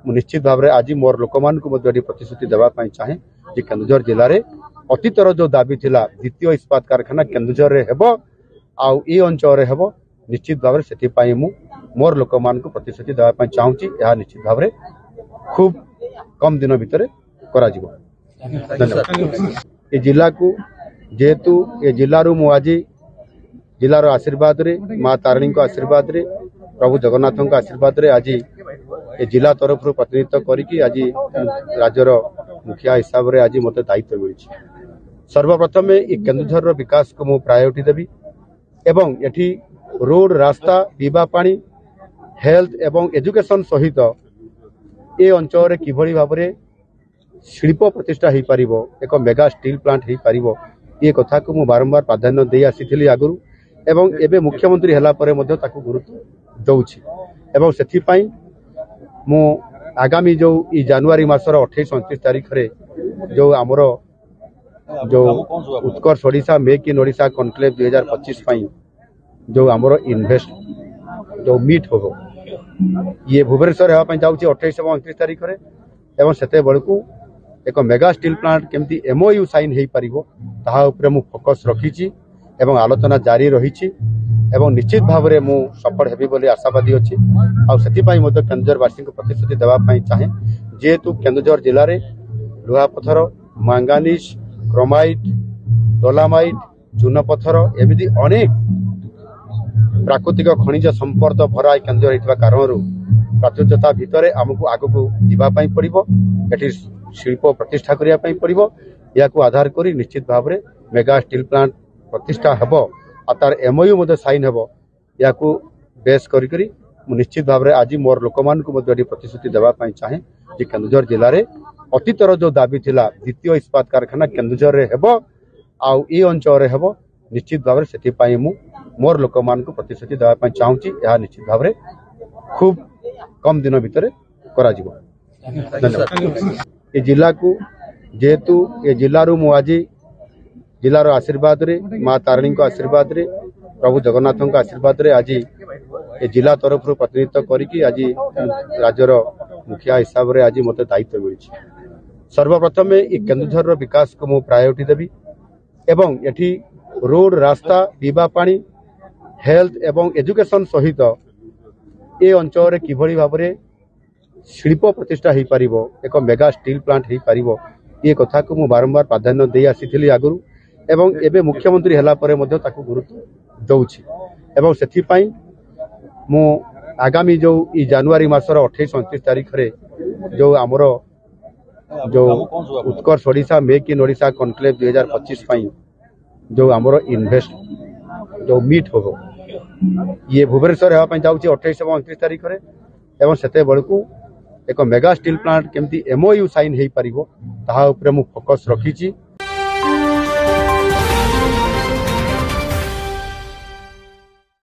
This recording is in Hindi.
निश्चित भाव में आज मोर लोक मान प्रतिश्रुति देवाई चाहे कि केन्दुझर जिले में अतीतर जो दाबी थिला द्वितीय इस्पात कारखाना केन्दुझर रे हेबो आउ ई अंचल हेबो निश्चित भाव से मोर लोक मान प्रतिश्रुति देवाई चाहूँगी यह निश्चित भाव में खूब कम दिन भितर करा जिवो। धन्यवाद। ये जिला को जेहेतु ये जिलू मु आज जिलार आशीर्वाद रे माँ तारिणी आशीर्वाद रे प्रभु जगन्नाथ आशीर्वाद रे आज ये जिला तरफ प्रतिनिधित्व करी आज राज्यर मुखिया हिसाब से आज मत दायित्व मिली। सर्वप्रथम ये केन्दुझर विकास को मु प्रायोरिटी देवी एवं एठी रोड रास्ता पीवा पानी हेल्थ एवं एजुकेशन सहित ये अंचल किभली भाव में शिल्प प्रतिष्ठा हो पार एक मेगा स्टील प्लांट हो पार ये कथा को मुझे बारंबार प्राधान्य दे आसी आगु एवं एबे मुख्यमंत्री हला परे मध्य ताकू गुरुत्व दौछि एवं सेथिपाई मु आगामी जो ई जनवरी मासर 28-29 तारीख रे जो आमर जो Utkarsh Odisha make in Odisha conclave 2025 पाई जो आमर इन्वेस्ट जो मीट हो ये भुवनेश्वर होगा जाऊँगी 28 और 29 तारीख रे एवं सेते बेलू एक मेगा स्टील प्लांट केमती MOU साइन हो पार ताहा उपरे मु फोकस रखी एवं आलोचना जारी रही एवं निश्चित भाव में मु सफल हेबी बोली आशावादी अच्छी आउ केन्दुझरवासी को प्रतिश्रुति देवाई चाहे जेहेतु केन्दुझर जिले में लुहापथर मांगानीज क्रोमाइट डोलामाइट चूनपथर एमती अनेक प्राकृतिक खनिज संपद भरा केन्दुझर कारण प्राचुर्यता भितर आमको आगक जावाई पड़ो एटी शिल्प प्रतिष्ठा करने पड़ो या आधार कर निश्चित भाव में मेगा स्टील प्लांट प्रतिष्ठा हेब आ तार MOU साइन हेब या बेस करी निश्चित भाव में आज मोर लोक मान प्रतिश्रुति देवाई चाहे कि केन्दुझर जिले में अतीतर जो दाबी थिला द्वितीय इस्पात कारखाना केन्दुझर रे हेब आउ ई अंचल हेब निश्चित भाव से मोर लोक मान प्रतिश्रुति देवाई चाहूँगी यह निश्चित भाव में खूब कम दिन भितर करा जिवो। धन्यवाद। ये जिला को जेहेतु ये जिलू मु आज जिलार आशीर्वाद रे माँ तारिणी आशीर्वाद रे प्रभु जगन्नाथ आशीर्वाद रे आज ये जिला तरफ प्रतिनिधित्व करी आज राज्यर मुखिया हिसाब से आज मत दायित्व मिली। सर्वप्रथम ये केन्दुझर विकास को मु प्रायोरिटी देवी एवं एठी रोड रास्ता पीवा पानी हेल्थ एवं एजुकेशन सहित ये अंचल किभली भाव में शिल्प प्रतिष्ठा हो पार एक मेगा स्टील प्लांट हो पार ये कथा को मुझे बारंबार प्राधान्य दे आसी आगु एवं एबे मुख्यमंत्री हला परे मध्य ताकू गुरुत्व दौछि एवं सेथिपाई मु आगामी जो ई जनवरी मासर 28-29 तारीख रे जो आमर जो Utkarsh Odisha make in Odisha conclave 2025 पाई जो आमर इन्वेस्ट जो मीट हो ये भुवनेश्वर होगा जाऊँगी 28 और 29 तारीख रे एवं सेते बेलू एक मेगा स्टील प्लांट केमती MOU साइन हो पार ताहा उपरे मु फोकस रखी